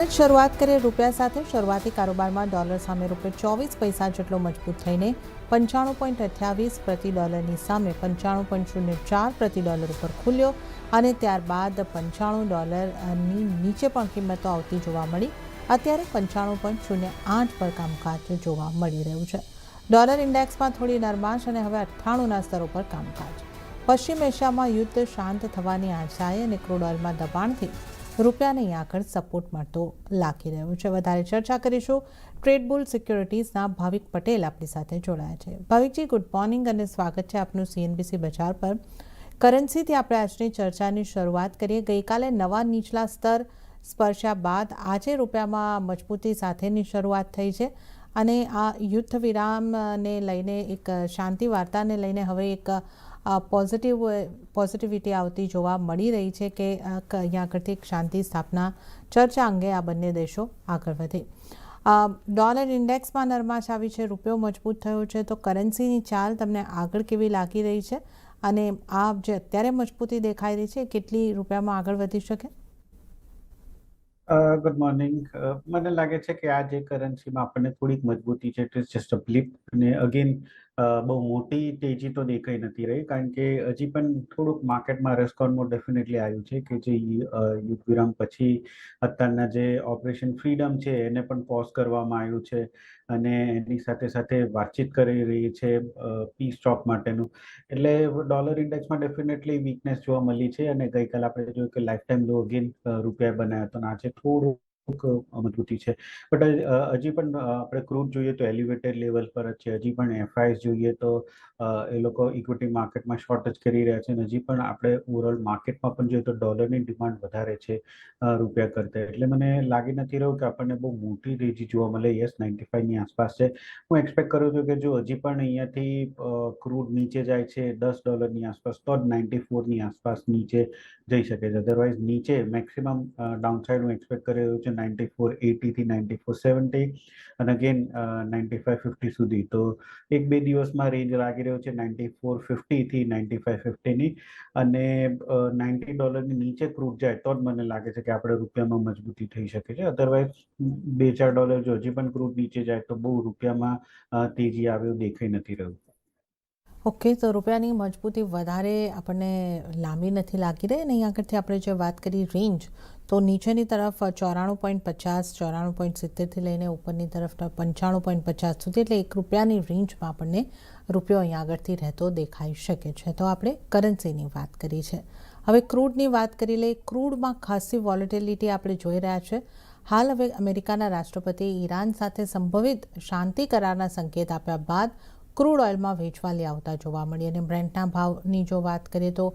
શરૂઆત કરીએ રૂપિયા સાથે. શરૂઆતી કારોબારમાં ડોલર સામે ₹24 જેટલો મજબૂત થઈને 95.28 પ્રતિ ડોલરની સામે $95.04 પ્રતિ ડોલર ઉપર ખુલ્યો અને ત્યારબાદ $95ની નીચે પણ કિંમતો આવતી જોવા મળી. અત્યારે 95.08 પર કામકાજ જોવા મળી રહ્યું છે. ડોલર ઇન્ડેક્સમાં થોડી નરમાશ અને હવે 98ના સ્તરો પર કામકાજ. પશ્ચિમ એશિયામાં યુદ્ધ શાંત થવાની આશાએ અને ક્રૂડ ઓઇલમાં દબાણથી રૂપિયાને અહીં આગળ સપોર્ટ મળતો લાગી રહ્યો છે. વધારે ચર્ચા કરીશું. ટ્રેડ બુલ સિક્યોરિટીઝના ભાવિક પટેલ આપણી સાથે જોડાયા છે. ભાવિકજી, ગુડ મોર્નિંગ અને સ્વાગત છે આપનું CNBC બજાર પર. કરન્સીથી આપણે આજની ચર્ચાની શરૂઆત કરીએ. ગઈકાલે નવા નીચલા સ્તર સ્પર્શ્યા બાદ આજે રૂપિયામાં મજબૂતી સાથેની શરૂઆત થઈ છે અને આ યુદ્ધ વિરામને લઈને એક શાંતિ વાર્તાને લઈને હવે એક પોઝિટિવિટી આવતી જોવા મળી રહી છે કે અહીંયા આગળથી એક શાંતિ સ્થાપના ચર્ચા અંગે આ બંને દેશો આગળ વધે. ડોલર ઇન્ડેક્સમાં નરમાશ આવી છે, રૂપિયો મજબૂત થયો છે, તો કરન્સીની ચાલ તમને આગળ કેવી લાગી રહી છે અને આ જે અત્યારે મજબૂતી દેખાઈ રહી છે કેટલી રૂપિયામાં આગળ વધી શકે? Good morning. મને લાગે છે કે આ જે કરન્સીમાં આપણને થોડીક મજબૂતી છે, it is just a blip. અને અગેન બહુ મોટી તેજી તો દેખાઈ નથી રહી, કારણ કે હજી પણ થોડુંક માર્કેટમાં રિસ્ક ઓન મોડ ડેફિનેટલી આવ્યું છે કે જે યુદ્ધ વિરામ પછી અત્યારના જે ઓપરેશન ફ્રીડમ છે એને પણ પોઝ કરવામાં આવ્યું છે અને એની સાથે સાથે વાતચીત કરી રહી છે પીસ સ્ટોક માટેનું. એટલે ડોલર ઇન્ડેક્સમાં ડેફિનેટલી વીકનેસ જોવા મળી છે અને ગઈકાલે આપણે જોયું કે લાઈફ ટાઈમ લો અગેન રૂપિયા બનાવ્યો હતો અને આજે થોડુંક મજબૂતી છે. બટ હજી પણ આપણે ક્રૂડ જોઈએ તો એલિવેટેડ લેવલ પર જ છે. હજી પણ FIs જોઈએ તો એ લોકો ઇક્વિટી માર્કેટમાં શોર્ટ જ કરી રહ્યા છે અને હજી પણ આપણે ઓવરઓલ માર્કેટમાં પણ જોઈએ તો ડોલરની ડિમાન્ડ વધારે છે રૂપિયા કરતાં. એટલે મને લાગી નથી રહ્યું કે આપણને બહુ મોટી તેજી જોવા મળે. યસ, 95ની આસપાસ છે. હું એક્સપેક્ટ કરું છું કે જો હજી પણ અહીંયાથી ક્રૂડ નીચે જાય છે $10ની આસપાસ તો જ 94ની આસપાસ નીચે જઈ શકે છે. અધરવાઇઝ નીચે મેક્સિમમ ડાઉનસાઇડ હું એક્સપેક્ટ કરી રહ્યું છે 94.80 થી 94.70 અને અગેન 95.50 સુધી. તો એક બે દિવસમાં રેન્જ લાગી રહ્યો છે 94.50 થી 95.50ની અને $90ની નીચે ક્રૂડ જાય તો જ મને લાગે છે કે આપણે રૂપિયામાં મજબૂતી થઈ શકે છે. અધરવાઇઝ $2-4 જો હજી પણ ક્રૂડ નીચે જાય તો બહુ રૂપિયામાં તેજી આવે એવું દેખાઈ નથી રહ્યું. ઓકે, તો રૂપિયાની મજબૂતી વધારે આપણને લાંબી નથી લાગી રહી અને અહીં આગળથી આપણે જે વાત કરી રેન્જ, તો નીચેની તરફ 94.50 94.70થી લઈને ઉપરની તરફ 95.50 સુધી, એટલે ₹1ની રેન્જમાં આપણને રૂપિયો અહીં આગળથી રહેતો દેખાઈ શકે છે. તો આપણે કરન્સીની વાત કરી છે. હવે ક્રૂડની વાત કરી લઈએ. ક્રૂડમાં ખાસી વોલેટિલિટી આપણે જોઈ રહ્યા છે. હાલ હવે અમેરિકાના રાષ્ટ્રપતિએ ઈરાન સાથે સંભવિત શાંતિ કરારના સંકેત આપ્યા બાદ ક્રૂડ ઓઇલમાં વેચવાલી આવતા જોવા મળી અને બ્રેન્ટના ભાવની જો વાત કરીએ તો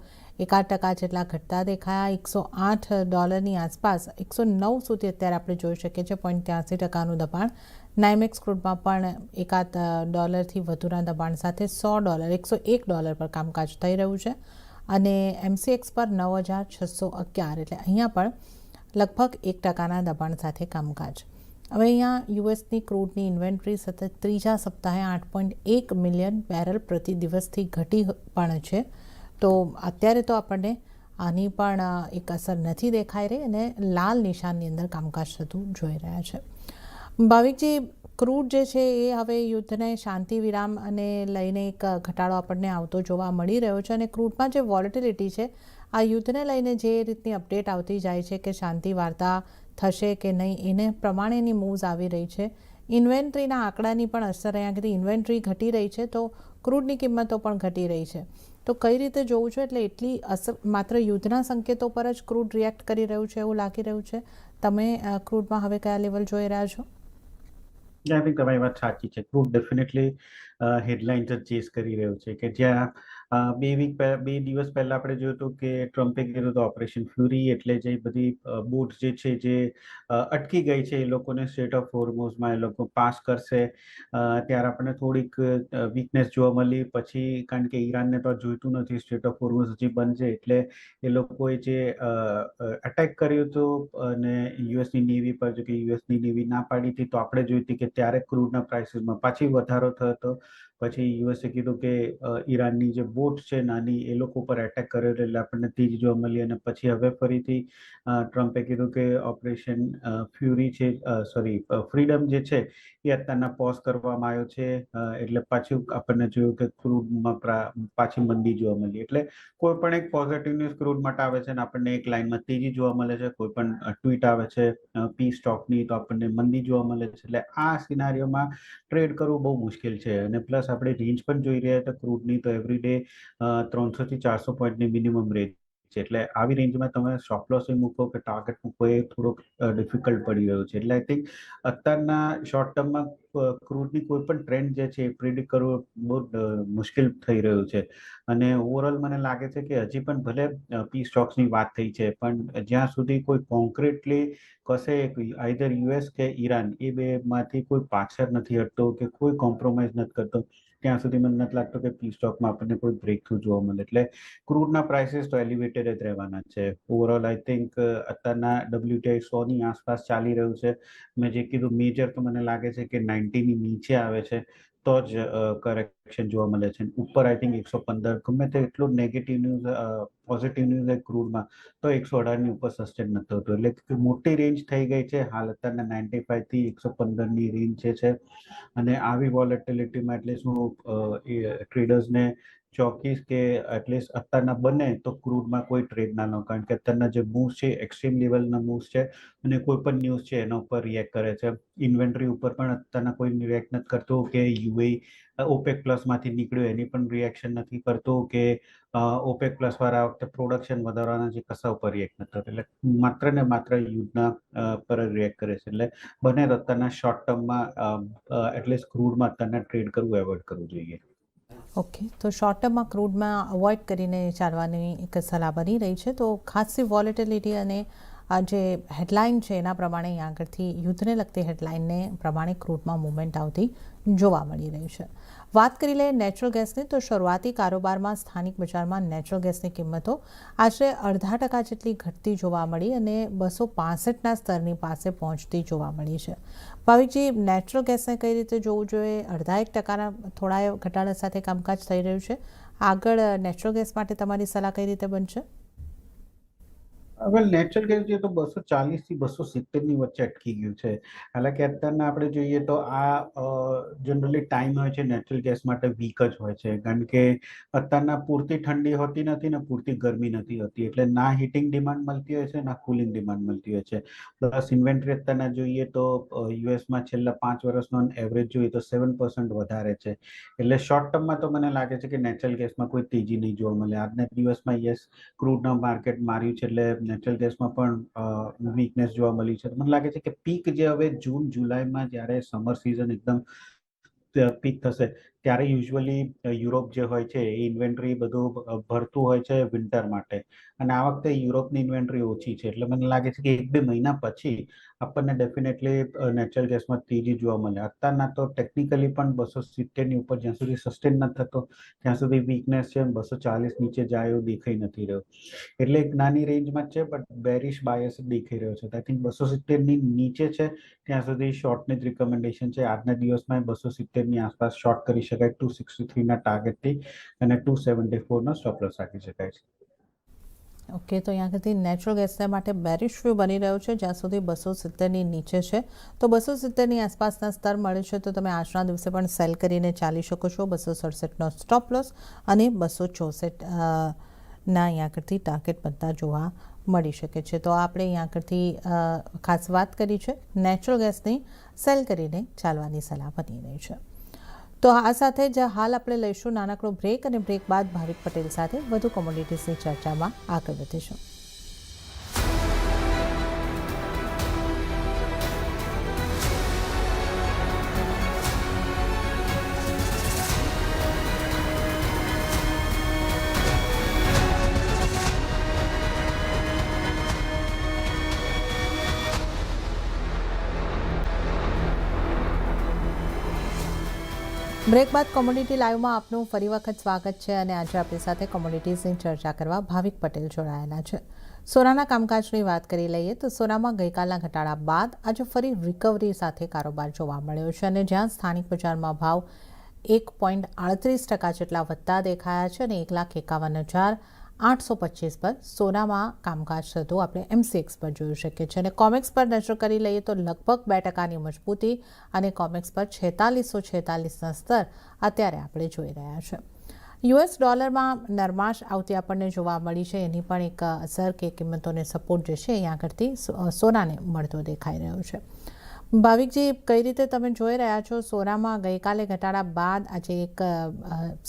1% જેટલા ઘટતા દેખાયા. $108ની આસપાસ 109 સુધી અત્યારે આપણે જોઈ શકીએ છીએ. 0.83%નું દબાણ. નાઇમેક્સ ક્રૂડમાં પણ $1થી વધુના દબાણ સાથે $101 પર કામકાજ થઈ રહ્યું છે અને MCX પર 9,611, એટલે અહીંયા પણ લગભગ 1%ના દબાણ સાથે કામકાજ. હવે અહીંયા યુએસની ક્રૂડની ઇન્વેન્ટરી સતત ત્રીજા સપ્તાહે 8.1 મિલિયન બેરલ પ્રતિ દિવસથી ઘટી પણ છે. તો અત્યારે તો આપણને આની પણ એક અસર નથી દેખાઈ રહી અને લાલ નિશાનની અંદર કામકાજ થતું જોઈ રહ્યા છે. ભાવિકજી, ક્રૂડ જે છે એ હવે યુદ્ધને શાંતિ વિરામ અને લઈને એક ઘટાડો આપણને આવતો જોવા મળી રહ્યો છે અને ક્રૂડમાં જે વોલેટિલિટી છે આ યુદ્ધને લઈને જે રીતની અપડેટ આવતી જાય છે કે શાંતિ વાર્તા થશે કે નહીં એને પ્રમાણેની મૂવ્સ આવી રહી છે. ઇન્વેન્ટરીના આંકડાની પણ અસર અહીંયાથી ઇન્વેન્ટરી ઘટી રહી છે તો ક્રૂડની કિંમતો પણ ઘટી રહી છે. તો કઈ રીતે જોવું છે? એટલે એટલી અસર માત્ર યુદ્ધના સંકેતો પર જ ક્રૂડ રિએક્ટ કરી રહ્યું છે એવું લાગી રહ્યું છે. તમે ક્રૂડમાં હવે કયા લેવલ જોઈ રહ્યા છો? આઈ થિંક તમારી વાત સાચી છે. ક્રૂડ ડેફિનેટલી હેડલાઇન્સ જ ચેસ કરી રહ્યો છે કે જ્યાં 2 દિવસ પહેલા આપણે જોયું હતું કે ટ્રમ્પે કીધું હતું ઓપરેશન ફ્યુરી, એટલે જે બધી બોટ જે છે જે અટકી ગઈ છે એ લોકોને સ્ટ્રેટ ઓફ હોર્મુઝમાં એ લોકો પાસ કરશે. ત્યારે આપણને થોડીક વીકનેસ જોવા મળી. પછી કારણ કે ઈરાનને તો જોઈતું નથી સ્ટ્રેટ ઓફ હોર્મુઝ હજી બંધ છે, એટલે એ લોકોએ જે અટેક કર્યું હતું અને યુએસની નેવી પર, જો કે યુએસની નેવી ના પાડી હતી તો આપણે જોઈ હતી કે ત્યારે ક્રૂડના પ્રાઇસીસમાં પાછી વધારો થયો હતો પછી યુએસએ કીધું કે ઈરાનની જે બોટ છે નાની એ લોકો ઉપર એટેક કર્યો એટલે આપણને તેજી જોવા મળી. અને પછી હવે ફરીથી ટ્રમ્પે કીધું કે ઓપરેશન ફ્યુરી છે, ફ્રીડમ જે છે એ અત્યારના પોઝ કરવામાં આવ્યો છે. એટલે પાછું આપણને જોયું કે ક્રૂડમાં પાછી મંદી જોવા મળી. એટલે કોઈ પણ એક પોઝિટિવ ન્યૂઝ ક્રૂડ માટે આવે છે અને આપણને એક લાઇનમાં તેજી જોવા મળે છે. કોઈ પણ ટ્વીટ આવે છે પી સ્ટોકની તો આપણને મંદી જોવા મળે છે. એટલે આ સિનારીઓમાં ટ્રેડ કરવું બહુ મુશ્કેલ છે. અને પ્લસ આપણે રેન્જ પણ જોઈ રહ્યા હતા ક્રૂડની, તો એવરી ડે 300 થી 400 પોઈન્ટની મિનિમમ રેન્જ છે. એટલે આવી રેન્જમાં તમે સ્ટોપ લોસ મૂકો કે ટાર્ગેટ મૂકો એ થોડોક ડિફિકલ્ટ પડી રહ્યો છે. એટલે આઈ થિંક અત્યારના શોર્ટ ટર્મમાં ક્રૂડની કોઈ પણ ટ્રેન્ડ જે છે એ પ્રિડિક્ટ કરવું બહુ મુશ્કેલ થઈ રહ્યું છે. અને ઓવરઓલ મને લાગે છે કે હજી પણ ભલે પી સ્ટોક્સની વાત થઈ છે, પણ જ્યાં સુધી કોઈ કોન્ક્રીટલી કશે આઈધર યુએસ કે ઈરાન એ બેમાંથી કોઈ પાછળ નથી હટતો કે કોઈ કોમ્પ્રોમાઇઝ નથી કરતો, ત્યાં સુધી મને નથી લાગતો કે પી સ્ટોકમાં આપણને કોઈ બ્રેક થ્રુ જોવા મળે. એટલે ક્રૂડના પ્રાઇસીસ તો એલિવેટેડ જ રહેવાના છે. ઓવરઓલ આઈ થિંક અત્યારના WTI 100ની આસપાસ ચાલી રહ્યું છે. મેં જે કીધું મેજર તો મને લાગે છે કે 90ની નીચે આવે છે તો જ કરેક્શન જોવા મળે છે. ઉપર આઈ થિંક 115 ગમે તે એટલું નેગેટિવ ન્યૂઝ પોઝિટિવ ન્યૂઝ હોય ક્રૂડમાં તો 118ની ઉપર સસ્ટેન નથી થતું. એટલે મોટી રેન્જ થઈ ગઈ છે હાલ. અત્યારના 95 થી 115ની રેન્જ છે. અને આવી વોલેટિલિટીમાં એટલીસ્ટ હું ટ્રેડર્સને ચોકીશ કે એટલીસ્ટ અત્યારના બને તો ક્રૂડમાં કોઈ ટ્રેડ ના લો, કારણ કે અત્યારના જે મૂવ્સ છે એક્સ્ટ્રીમ લેવલના મૂવ્સ છે અને કોઈ પણ ન્યૂઝ છે એના ઉપર રિએક્ટ કરે છે. ઇન્વેન્ટરી ઉપર પણ અત્યારના કોઈ રિએક્ટ નથી કરતું કે યુએ ઓપેક પ્લસમાંથી નીકળ્યું એની પણ રિએક્શન નથી કરતું કે ઓપેક પ્લસ વાળા આ વખતે પ્રોડક્શન વધારવાના જે કશા ઉપર રિએક્ટ નથી થતું. એટલે માત્ર ને માત્ર યુદ્ધના પર જ રિએક્ટ કરે છે. એટલે બને તો અત્યારના શોર્ટ ટર્મમાં એટલીસ્ટ ક્રૂડમાં અત્યારના ટ્રેડ કરવું એવોઇડ કરવું જોઈએ. ઓકે, તો શોર્ટ ટર્મમાં ક્રૂડમાં અવોઇડ કરીને ચાલવાની એક સલાહ બની રહી છે. તો ખાસી વોલેટિલિટી અને આ જે હેડલાઇન છે એના પ્રમાણે અહીં આગળથી યુદ્ધને લગતી હેડલાઇનને પ્રમાણે ક્રૂડમાં મુવમેન્ટ આવતી જોવા મળી રહી છે. વાત કરી લઈએ નેચરલ ગેસની, તો શરૂઆતી કારોબારમાં સ્થાનિક બજારમાં નેચરલ ગેસની કિંમતો આશરે 0.5% જેટલી ઘટતી જોવા મળી અને 265ના સ્તરની પાસે પહોંચતી જોવા મળી છે. ભાવિકજી, નેચરલ ગેસને કઈ રીતે જોવું જોઈએ? 0.5%ના થોડા ઘટાડા સાથે કામકાજ થઈ રહ્યું છે. આગળ નેચરલ ગેસ માટે તમારી સલાહ કઈ રીતે બનશે? વેલ, નેચરલ ગેસ જે તો 240 થી 270ની વચ્ચે અટકી ગયું છે. હાલાકી અત્યારના આપણે જોઈએ તો આ જનરલી ટાઈમ હોય છે નેચરલ ગેસ માટે વીક જ હોય છે, કારણ કે અત્યારના પૂરતી ઠંડી હોતી નથી ને પૂરતી ગરમી નથી હોતી. એટલે ના હીટિંગ ડિમાન્ડ મળતી હોય છે ના કુલિંગ ડિમાન્ડ મળતી હોય છે. પ્લસ ઇન્વેન્ટરી અત્યારના જોઈએ તો યુએસમાં છેલ્લા 5 વર્ષનો એવરેજ જોઈએ તો 7% વધારે છે. એટલે શોર્ટ ટર્મમાં તો મને લાગે છે કે નેચરલ ગેસમાં કોઈ તેજી નહીં જોવા મળે. આજના દિવસમાં યસ, ક્રૂડના માર્કેટ માર્યું છે એટલે નેચરલ ગેસમાં પણ વીકનેસ જોવા મળી છે. મને લાગે છે કે પીક જે હવે જૂન જુલાઈમાં જ્યારે સમર સિઝન એકદમ પીક થશે ત્યારે યુઝ્યુઅલી યુરોપ જે હોય છે એ ઇન્વેન્ટરી બધું ભરતું હોય છે વિન્ટર માટે. અને આ વખતે યુરોપની ઇન્વેન્ટરી ઓછી છે. એટલે મને લાગે છે કે 1-2 મહિના પછી આપણને ડેફિનેટલી નેચરલ ગેસમાં તેજી જોવા મળે. અત્યારના તો ટેકનિકલી પણ 270ની ઉપર જ્યાં સુધી સસ્ટેન નથી થતો ત્યાં સુધી વીકનેસ છે. 240 નીચે જાય એવું દેખાઈ નથી રહ્યું. એટલે એક નાની રેન્જમાં છે, બટ બેરિશ બાયસ દેખાઈ રહ્યો છે. આઈ થિંક 270ની નીચે છે ત્યાં સુધી શોર્ટની જ રિકમેન્ડેશન છે. આજના દિવસમાં 270ની આસપાસ શોર્ટ કરી શકાય 263ના ટાર્ગેટથી અને 274નો સ્ટોપ લોસ રાખી શકાય છે. ઓકે, તો અહીંયા આગળથી નેચરલ ગેસના માટે બેરિશ વ્યૂ બની રહ્યો છે જ્યાં સુધી 270ની નીચે છે. તો 270ની આસપાસના સ્તર મળે છે તો તમે આજના દિવસે પણ સેલ કરીને ચાલી શકો છો. 267નો સ્ટોપ લોસ અને 264 ના અહીંયા આગળથી ટાર્ગેટ બનતા જોવા મળી શકે છે. તો આપણે અહીંયા આગળથી ખાસ વાત કરી છે નેચરલ ગેસની સેલ કરીને ચાલવાની સલાહ બની રહી છે. તો આ સાથે જ હાલ આપણે લઈશું નાનકડો બ્રેક અને બ્રેક બાદ ભાવિક પટેલ સાથે વધુ કોમોડિટીઝની ચર્ચામાં આગળ વધીશું. બ્રેક બાદ કોમોડિટી લાઈવમાં આપનું ફરી વખત સ્વાગત છે અને આજે આપણી સાથે કોમોડિટીઝની ચર્ચા કરવા ભાવિક પટેલ જોડાયેલા છે. સોનાના કામકાજની વાત કરી લઈએ તો સોનામાં ગઈકાલના ઘટાડા બાદ આજે ફરી રિકવરી સાથે કારોબાર જોવા મળ્યો છે અને જ્યાં સ્થાનિક બજારમાં ભાવ 1.38% જેટલા વધતા દેખાયા છે અને 1,51,825 પર સોનામાં કામકાજ થતું આપણે MCX પર જોઈ શકીએ છીએ. અને કોમેક્સ પર નજર કરી લઈએ તો લગભગ 2%ની મજબૂતી અને કોમેક્સ પર 4646ના સ્તર અત્યારે આપણે જોઈ રહ્યા છે. US ડોલરમાં નરમાશ આવતી આપણને જોવા મળી છે. એની પણ એક અસર કે કિંમતોને સપોર્ટ જે છે અહીંયા આગળથી સોનાને મળતો દેખાઈ રહ્યો છે. ભાવિકજી, કઈ રીતે તમે જોઈ રહ્યા છો સોનામાં ગઈકાલે ઘટાડા બાદ આજે એક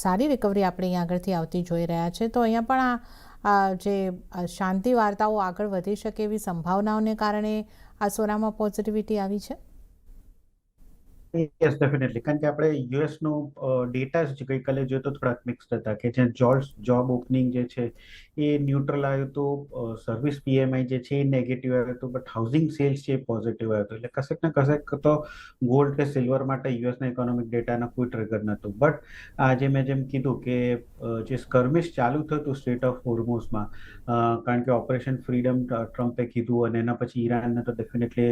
સારી રિકવરી આપણે અહીંયા આગળથી આવતી જોઈ રહ્યા છે, તો અહીંયા પણ આ જે શાંતિ વાર્તાઓ આગળ વધી શકે એવી સંભાવનાઓને કારણે આ સોનામાં પોઝિટિવિટી આવી છે? Yes, definitely. કારણ કે આપણે યુએસનો ડેટા જ ગઈકાલે જોયો તો થોડાક મિક્સ્ડ હતા, કે જ્યાં જોબ ઓપનિંગ જે છે એ ન્યુટ્રલ આવ્યું હતું, સર્વિસ પીએમઆઈ જે છે એ નેગેટિવ આવ્યું હતું, બટ હાઉસિંગ સેલ્સ છે એ પોઝિટિવ આવ્યું હતું. એટલે કશેક ને કશેક તો ગોલ્ડ કે સિલ્વર માટે યુએસના ઇકોનોમિક ડેટાના કોઈ ટ્રિગર નહોતું. બટ આજે મેં જેમ કીધું કે જે સ્કર્મિશ ચાલુ થયું હતું સ્ટ્રેટ ઓફ હોર્મુઝમાં, કારણ કે ઓપરેશન ફ્રીડમ ટ્રમ્પે કીધું અને એના પછી ઈરાનને તો ડેફિનેટલી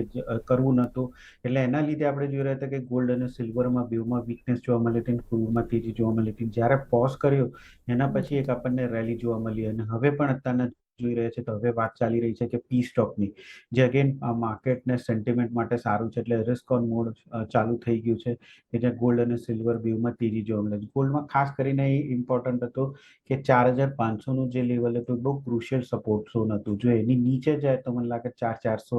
કરવું નહોતું, એટલે એના લીધે આપણે જોઈ રહ્યા હતા કે ગોલ્ડ અને સિલ્વરમાં બેઉમાં વીકનેસ જોવા મળી હતી, ક્રૂડમાં તેજી જોવા મળી હતી. જ્યારે પોઝ કર્યો એના પછી એક આપણને રેલી જોવા મળી અને હવે પણ અત્યારના જોઈ રહ્યા છે તો હવે વાત ચાલી રહી છે કે પી સ્ટોકની, જે અગેન માર્કેટને સેન્ટિમેન્ટ માટે સારું છે, એટલે રિસ્ક ઓન મોડ ચાલુ થઈ ગયું છે કે જ્યાં ગોલ્ડ અને સિલ્વર બેઉમાં તેજી જોવા મળે છે. ગોલ્ડમાં ખાસ કરીને એ ઇમ્પોર્ટન્ટ હતું કે 4,500નું જે લેવલ હતું બહુ ક્રુશિયલ સપોર્ટ ઝોન હતું. જો એની નીચે જાય તો મને લાગે 4,400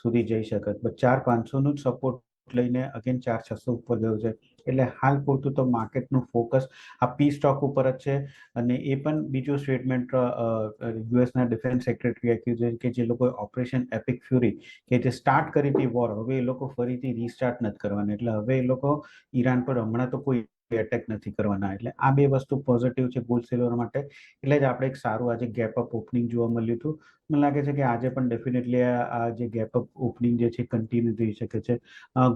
સુધી જઈ શકે, બટ 4,500નું જ સપોર્ટ લઈને અગેન 4,600 ઉપર ગયું છે. એટલે હાલ પૂરતું તો માર્કેટનું ફોકસ આ પી સ્ટોક ઉપર જ છે. અને એ પણ બીજું સ્ટેટમેન્ટ યુએસના ડિફેન્સ સેક્રેટરી આપ્યું છે કે જે લોકોએ ઓપરેશન એપિક ફ્યુરી કે જે સ્ટાર્ટ કરી હતી વોર, હવે એ લોકો ફરીથી રીસ્ટાર્ટ નથી કરવાના. એટલે હવે એ લોકો ઈરાન પર હમણાં તો કોઈ એટેક નથી કરવાના. એટલે આ બે વસ્તુ પોઝિટિવ છે ગોલ્ડ સિલ્વર માટે. એટલે જ આપણે એક સારું આજે ગેપ અપ ઓપનિંગ જોવા મળ્યું હતું. મને લાગે છે કે આજે પણ ડેફિનેટલી આ જે ગેપ અપ ઓપનિંગ જે છે કન્ટિન્યુ થઈ શકે છે.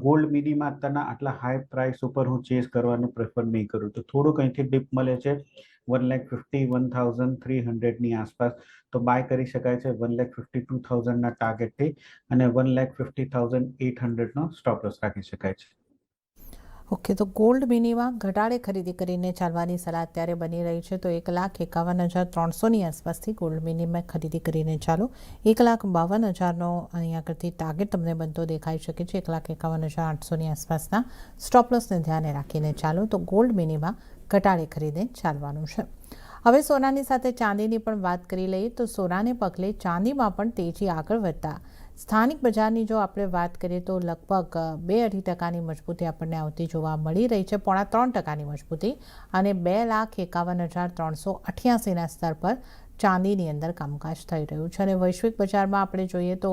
ગોલ્ડ મિનિમાં અત્યારના આટલા હાઈ પ્રાઇસ ઉપર હું ચેસ કરવાનું પ્રેફર નહીં કરું, તો થોડુંક અહીંથી ડીપ મળે છે 1,50,1,300ની આસપાસ, તો બાય કરી શકાય છે 1,52,000ના ટાર્ગેટથી અને 1,50,800નો સ્ટોપ લોસ રાખી શકાય છે. ઓકે, તો ગોલ્ડ મિનીમાં ઘટાડે ખરીદી કરીને ચાલવાની સલાહ અત્યારે બની રહી છે. તો 1,51,300ની આસપાસથી ગોલ્ડ મિનીમાં ખરીદી કરીને ચાલો. 1,52,000નો અહીંયા આગળથી ટાર્ગેટ તમને બનતો દેખાઈ શકે છે. 1,51,800ની આસપાસના સ્ટોપ લોસને ધ્યાને રાખીને ચાલો. તો ગોલ્ડ મિનીમાં ઘટાડે ખરીદે ચાલવાનું છે. હવે સોનાની સાથે ચાંદીની પણ વાત કરી લઈએ તો સોનાને પગલે ચાંદીમાં પણ તેજી આગળ વધતા સ્થાનિક બજારની જો આપણે વાત કરીએ તો લગભગ 2-2.5%ની મજબૂતી આપણને આવતી જોવા મળી રહી છે, 3.5%ની મજબૂતી, અને 2,51,388ના સ્તર પર ચાંદીની અંદર કામકાજ થઈ રહ્યું છે. અને વૈશ્વિક બજારમાં આપણે જોઈએ તો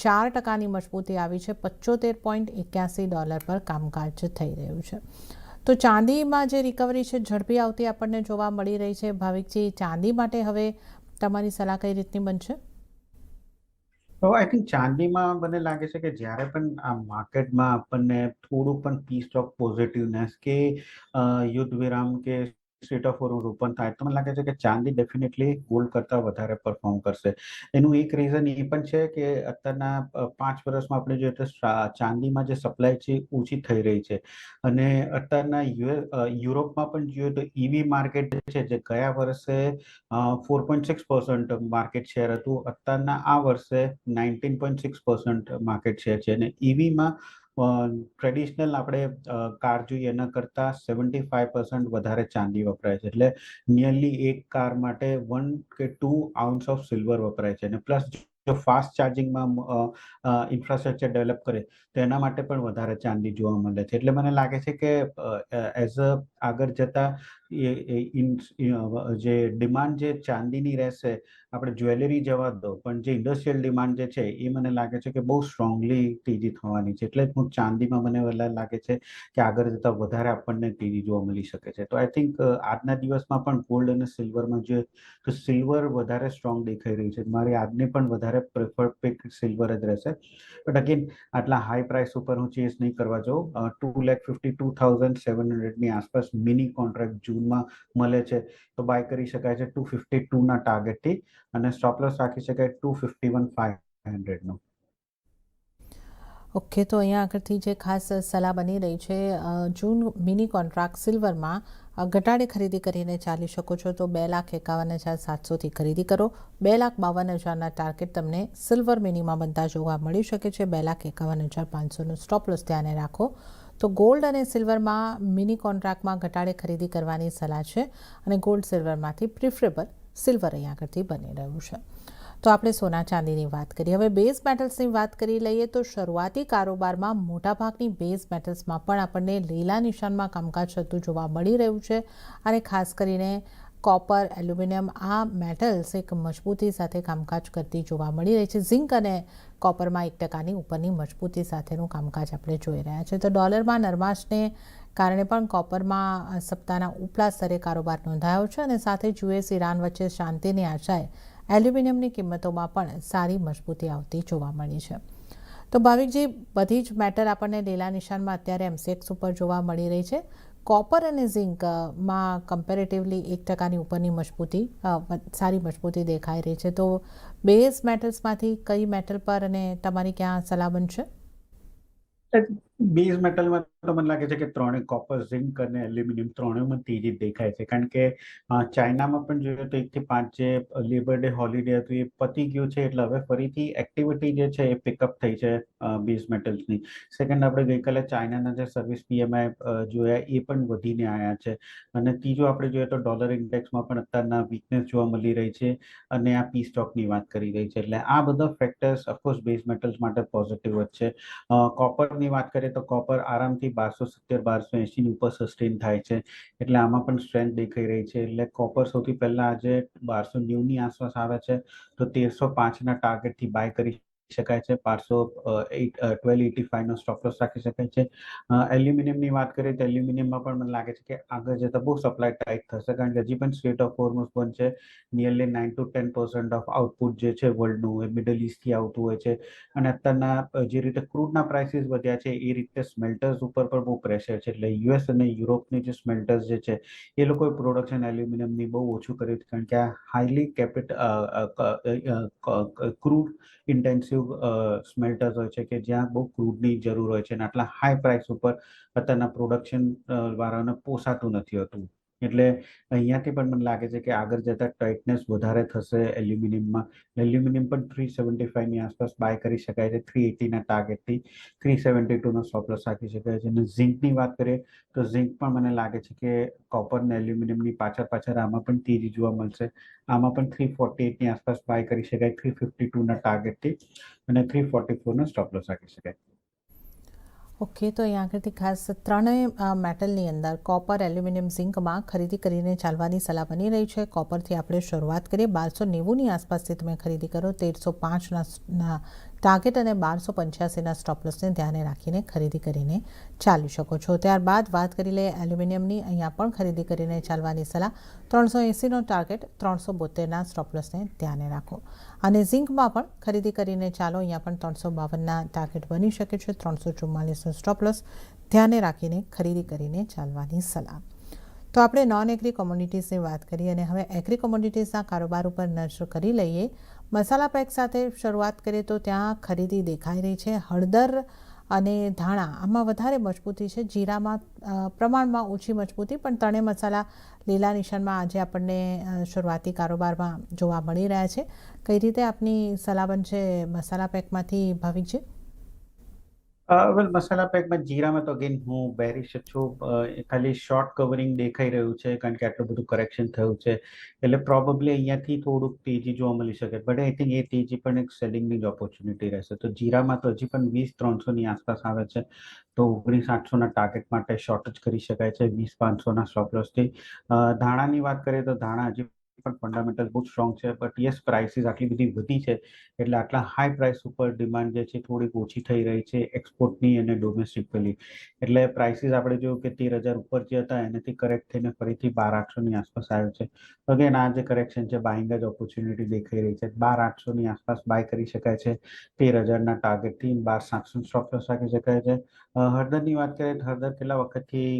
4%ની મજબૂતી આવી છે, $75.81 પર કામકાજ થઈ રહ્યું છે. તો ચાંદીમાં જે રિકવરી છે ઝડપી આવતી આપણને જોવા મળી રહી છે. ભાવિકજી, ચાંદી માટે હવે તમારી સલાહ કઈ રીતની બનશે? તો આઈ થિંક ચાંદીમાં મને લાગે છે કે જ્યારે પણ આ માર્કેટમાં આપણને થોડું પણ પી સ્ટોક પોઝિટિવનેસ કે યુદ્ધ વિરામ કે સ્ટેટ ઓફ વોર ઓપન થાય તો મને લાગે છે કે ચાંદી ડેફિનેટલી ગોલ્ડ કરતાં વધારે પરફોર્મ કરશે. એનું એક રીઝન એ પણ છે કે અત્યારના 5 વર્ષમાં આપણે જોઈએ તો ચાંદીમાં જે સપ્લાય છે ઓછી થઈ રહી છે. અને અત્યારના યુરોપમાં પણ જોઈએ તો ઈવી માર્કેટ છે જે ગયા વર્ષે 4.6% માર્કેટ શેર હતું, અત્યારના આ વર્ષે 19.6% માર્કેટ શેર છે. અને ઈવીમાં ટ્રેડિશનલ આપણે કાર જોઈએ એના કરતાં 75% વધારે ચાંદી વપરાય છે. એટલે નિયરલી એક કાર માટે 1 કે 2 આઉન્સ ઓફ સિલ્વર વપરાય છે. અને પ્લસ જો ફાસ્ટ ચાર્જિંગમાં ઇન્ફ્રાસ્ટ્રક્ચર ડેવલપ કરે તો એના માટે પણ વધારે ચાંદી જોવા મળે છે. એટલે મને લાગે છે કે એઝ અ આગળ જતા જે ડિમાન્ડ જે ચાંદીની રહેશે, આપણે જ્વેલરી જવા દો, પણ જે ઇન્ડસ્ટ્રીયલ ડિમાન્ડ જે છે એ મને લાગે છે કે બહુ સ્ટ્રોંગલી તેજી થવાની છે. એટલે જ હું ચાંદીમાં મને લાગે છે કે આગળ જતાં વધારે આપણને તેજી જોવા મળી શકે છે. તો આઈ થિંક આજના દિવસમાં પણ ગોલ્ડ અને સિલ્વરમાં જોઈએ તો સિલ્વર વધારે સ્ટ્રોંગ દેખાઈ રહ્યું છે. મારી આજની પણ વધારે પ્રેફર પિક સિલ્વર જ રહેશે. બટ અગેન આટલા હાઈ પ્રાઇસ ઉપર હું ચેસ નહીં કરવા જાઉં. 2,52,700ની આસપાસ મિની કોન્ટ્રાક્ટ જૂનમાં મળે છે, તો બાય કરી શકાય છે 252ના ટાર્ગેટથી અને સ્ટોપ લોસ રાખી શકાય 251,500નો. ઓકે, તો અહીંયા આગળથી જે ખાસ સલાહ બની રહી છે, જૂન મિની કોન્ટ્રાક્ટ સિલ્વરમાં ઘટાડે ખરીદી કરીને ચાલી શકો છો. તો 2,51,700થી ખરીદી કરો. 2,52,000ના ટાર્ગેટ તમને સિલ્વર મિનીમાં બનતા જોવા મળી શકે છે. 2,51,500નું સ્ટોપ લોસ ધ્યાને રાખો. તો ગોલ્ડ અને સિલ્વરમાં મિની કોન્ટ્રાક્ટમાં ઘટાડે ખરીદી કરવાની સલાહ છે અને ગોલ્ડ સિલ્વરમાંથી પ્રિફરેબલ સિલ્વર અહીંયા આગળથી બની રહ્યું છે. તો આપણે સોના ચાંદીની વાત કરીએ. હવે બેઝ મેટલ્સની વાત કરી લઈએ તો શરૂઆતી કારોબારમાં મોટાભાગની બેઝ મેટલ્સમાં પણ આપણને લીલા નિશાનમાં કામકાજ થતું જોવા મળી રહ્યું છે અને ખાસ કરીને કોપર, એલ્યુમિનિયમ આ મેટલ્સ એક મજબૂતી સાથે કામકાજ કરતી જોવા મળી રહી છે. ઝિંક અને કોપરમાં 1%ની ઉપરની મજબૂતી સાથેનું કામકાજ આપણે જોઈ રહ્યા છે. તો ડોલરમાં નરમાશને કારણે પણ કોપરમાં સપ્તાહના ઉપલા સ્તરે કારોબાર નોંધાયો છે અને સાથે જ યુએસ ઈરાન વચ્ચે શાંતિની આશાએ એલ્યુમિનિયમની કિંમતોમાં પણ સારી મજબૂતી આવતી જોવા મળી છે. તો ભાવિકજી, બધી જ મેટર આપણને લીલા નિશાનમાં અત્યારે એમસીએક્સ ઉપર જોવા મળી રહી છે. કોપર અને ઝિંકમાં કમ્પેરેટિવલી 1%ની ઉપરની મજબૂતી, સારી મજબૂતી દેખાઈ રહી છે. તો બેઝ મેટલ્સમાંથી કઈ મેટલ પર અને તમારી ક્યાં સલાહ બનશે? બેઝ મેટલમાં તો મને લાગે છે કે ત્રણેય કોપર, ઝિંક અને એલ્યુમિનિયમ ત્રણેયમાં તેજી દેખાય છે. કારણ કે ચાઇનામાં પણ જોઈએ તો 1 થી 5 જે લેબર ડે હોલિડે હતું એ પતી ગયું છે, એટલે હવે ફરીથી એક્ટિવિટી જે છે એ પિકઅપ થઈ છે બેઝ મેટલ્સની. સેકન્ડ, આપણે ગઈકાલે ચાઇનાના જે સર્વિસ પીએમઆઈ જોયા એ પણ વધીને આવ્યા છે. અને ત્રીજું આપણે જોઈએ તો ડોલર ઇન્ડેક્સમાં પણ અત્યારના વીકનેસ જોવા મળી રહી છે અને આ પી સ્ટોકની વાત કરી રહી છે. એટલે આ બધા ફેક્ટર્સ ઓફકોર્સ બેઝ મેટલ્સ માટે પોઝિટિવ જ છે. કોપરની વાત કરીએ તો કોપર આરામથી 1270-1280 ઉપર સસ્ટેન થાય છે, એટલે આમાં પણ સ્ટ્રેન્થ દેખાઈ રહી છે. એટલે કોપર સૌથી પહેલા આજે 1290ની આસપાસ આવે છે, તો 1305ના ટાર્ગેટથી બાય કરી શકાય છે. 1285નો સ્ટોપ લોસ રાખી શકાય છે. એલ્યુમિનિયમની વાત કરીએ તો એલ્યુમિનિયમમાં પણ મને લાગે છે કે આગળ જતા બહુ સપ્લાય ટાઈટ થશે, કારણ કે હજી પણ સ્ટ્રેટ ઓફ હોર્મુઝ બંધ છે. નિયરલી 9 to 10% ઓફ આઉટપુટ જે છે વર્લ્ડનું એ મિડલ ઈસ્ટથી આવતું હોય છે. અને અત્યારના જે રીતે ક્રૂડના પ્રાઇસીસ વધ્યા છે એ રીતે સ્મેલ્ટર્સ ઉપર પણ બહુ પ્રેશર છે. એટલે યુએસ અને યુરોપની જે સ્મેલ્ટર્સ જે છે એ લોકોએ પ્રોડક્શન એલ્યુમિનિયમની બહુ ઓછું કર્યું છે, કારણ કે આ હાઈલી ક્રૂડ ઇન્ટેન્સિવ સ્મેલ્ટર્સ હોય છે કે જ્યાં બહુ ક્રૂડની જરૂર હોય છે અને આટલા હાઈ પ્રાઇસ ઉપર અત્યારના પ્રોડક્શન વાળાને પોસાતું નથી હોતું. એટલે અહીંયાથી પણ મને લાગે છે કે આગળ જતા ટાઇટનેસ વધારે થશે એલ્યુમિનિયમમાં. એલ્યુમિનિયમ પણ 375ની આસપાસ બાય કરી શકાય છે. 380ના ટાર્ગેટથી 372નો સ્ટોપ લોસ રાખી શકાય છે. અને ઝિંકની વાત કરીએ તો ઝિંક પણ મને લાગે છે કે કોપર અને એલ્યુમિનિયમની પાછળ આમાં પણ તેજી જોવા મળશે. આમાં પણ 348ની આસપાસ બાય કરી શકાય 352ના ટાર્ગેટથી, અને 344નો સ્ટોપ લોસ રાખી શકાય. ઓકે, તો અહીંયા આગળથી ખાસ ત્રણેય મેટલની અંદર કોપર, એલ્યુમિનિયમ, ઝિંકમાં ખરીદી કરીને ચાલવાની સલાહ બની રહી છે. કોપરથી આપણે શરૂઆત કરીએ. 1290ની આસપાસથી તમે ખરીદી કરો. 1305ના ટાર્ગેટ અને 1285ના સ્ટોપ લોસને ધ્યાને રાખીને ખરીદી કરીને ચાલી શકો છો. ત્યારબાદ વાત કરી લઈએ એલ્યુમિનિયમની. અહીંયા પણ ખરીદી કરીને ચાલવાની સલાહ. 380નો ટાર્ગેટ, 372ના સ્ટોપ લોસને ધ્યાને રાખો. અને ઝિંકમાં પણ ખરીદી કરીને ચાલો. અહીંયા પણ 352ના ટાર્ગેટ બની શકે છે. 344નો સ્ટોપ લોસ ધ્યાને રાખીને ખરીદી કરીને ચાલવાની સલાહ. તો આપણે નોન એગ્રી કોમોડિટીઝની વાત કરીએ અને હવે એગ્રી કોમોડિટીઝના કારોબાર ઉપર નજર કરી લઈએ. મસાલા પેક સાથે શરૂઆત કરીએ તો ત્યાં ખરીદી દેખાઈ રહી છે. હળદર અને ધાણા આમાં વધારે મજબૂતી છે. જીરામાં પ્રમાણમાં ઓછી મજબૂતી, પણ ત્રણેય મસાલા લીલા નિશાનમાં આજે આપણને શરૂઆતી કારોબારમાં જોવા મળી રહ્યા છે. કઈ રીતે આપની સલાહ બનશે મસાલા પેકમાંથી, ભાવિકજી? વેલ, મસાલા પેકમાં જીરામાં તો અગેન હું બેરિશ જ છું. ખાલી શોર્ટ કવરિંગ દેખાઈ રહ્યું છે, કારણ કે આટલું બધું કરેક્શન થયું છે. એટલે પ્રોબેબલી અહીંયાથી થોડુંક તેજી જોવા મળી શકે, બટ આઈ થિંક એ તેજી પણ એક સેલિંગની જ ઓપોર્ચ્યુનિટી રહેશે. તો જીરામાં તો હજી પણ 20-300ની આસપાસ આવે છે, તો 19-800ના ટાર્ગેટ માટે શોર્ટ જ કરી શકાય છે 20-500ના સ્ટોપ લોસથી. ધાણાની વાત કરીએ તો ધાણા હજી પણ ફંડામેન્ટલ બહુ સ્ટ્રોંગ છે, બટ યસ, પ્રાઇસીસ આટલી બધી વધી છે એટલે આટલા હાઈ પ્રાઇસ ઉપર ડિમાન્ડ જે છે થોડીક ઓછી થઈ રહી છે એક્સપોર્ટની અને ડોમેસ્ટિકલી. એટલે પ્રાઇસીસ આપણે જોયું કે 13,000 ઉપર જે હતા એનાથી કરેક્ટ થઈને ફરીથી 12,800ની આસપાસ આવ્યો છે. અગેન આ જે કરેક્શન છે, બાઇંગ જ ઓપોર્ચ્યુનિટી દેખાઈ રહી છે. 12,800ની આસપાસ બાય કરી શકાય છે 13,000ના ટાર્ગેટથી. 12,700 સ્ટોપ લોસ રાખી શકાય છે. હળદરની વાત કરીએ તો હળદર કેટલા વખતથી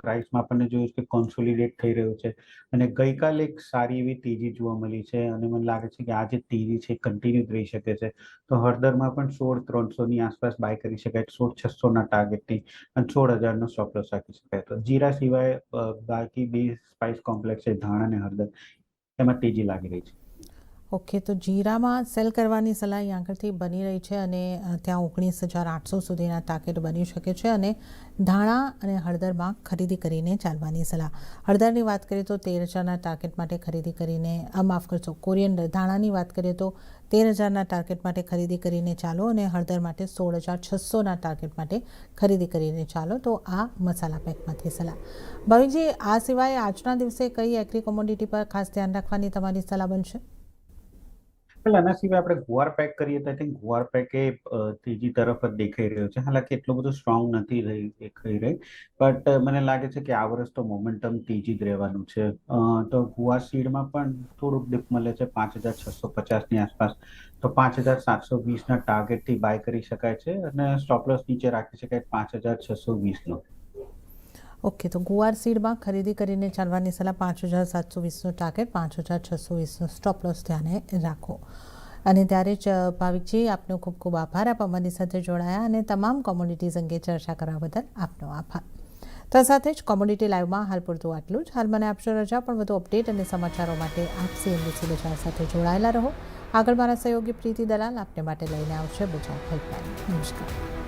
પ્રાઇસમાં આપણને જોયું કે કોન્સોલિડેટ થઈ રહ્યું છે, અને ગઈકાલે એક સારી સારી એવી તેજી જોવા મળી છે અને મને લાગે છે કે આ જે તેજી છે કન્ટિન્યુ રહી શકે છે. તો હળદરમાં પણ 16,300ની આસપાસ બાય કરી શકાય, 16,600ના ટાર્ગેટથી અને 16,000નો સ્ટોપ લોસ રાખી શકાય. તો જીરા સિવાય બાકી બે સ્પાઇસ કોમ્પ્લેક્સ છે, ધાણા અને હળદર, એમાં તેજી લાગી રહી છે. ઓકે, તો જીરામાં સેલ કરવાની સલાહ અહીં આગળથી બની રહી છે અને ત્યાં 19,800 સુધીના ટાર્ગેટ બની શકે છે અને ધાણા અને હળદરમાં ખરીદી કરીને ચાલવાની સલાહ. હળદરની વાત કરીએ તો 13,000ના ટાર્ગેટ માટે ખરીદી કરીને, માફ કરશો, કોરિયન્ડર ધાણાની વાત કરીએ તો 13,000ના ટાર્ગેટ માટે ખરીદી કરીને ચાલો અને હળદર માટે 16,600ના ટાર્ગેટ માટે ખરીદી કરીને ચાલો. તો આ મસાલા પેકમાંથી સલાહ. ભાવિકજી, આ સિવાય આજના દિવસે કઈ એગ્રી કોમોડિટી પર ખાસ ધ્યાન રાખવાની તમારી સલાહ બનશે? આના સિવાય આપણે ગુવાર પેક કરીએ તો આઈ થિંક ગુવાર પેક એ તેજી તરફ જ દેખાઈ રહ્યો છે. હાલાકી એટલો બધો સ્ટ્રોંગ નથી દેખાઈ રહી, બટ મને લાગે છે કે આ વર્ષ તો મોમેન્ટમ તેજી જ રહેવાનું છે. તો ગુવાર સીડમાં પણ થોડુંક ડિપ મળે છે 5,650ની આસપાસ. તો 5,720ના ટાર્ગેટથી બાય કરી શકાય છે અને સ્ટોપ લોસ નીચે રાખી શકાય 5,620નો. ઓકે, તો ગુવાર સીડમાં ખરીદી કરીને ચાલવાની સલાહ, 5,720નો ટાર્ગેટ, 5,620નો સ્ટોપ લોસ ધ્યાને રાખો. અને ત્યારે જ ભાવિકજી, આપનો ખૂબ ખૂબ આભાર. આપ અમારી સાથે જોડાયા અને તમામ કોમોડિટીઝ અંગે ચર્ચા કરવા બદલ આપનો આભાર. તો સાથે જ કોમોડિટી લાઈવમાં હાલ પૂરતું આટલું જ. હાલ મને આપશો રજા, પણ વધુ અપડેટ અને સમાચારો માટે આપ CNBC બજાર સાથે જોડાયેલા રહો. આગળ મારા સહયોગી પ્રીતિ દલાલ આપને માટે લઈને આવશે બજાર હેલ્પલાઇન. નમસ્કાર.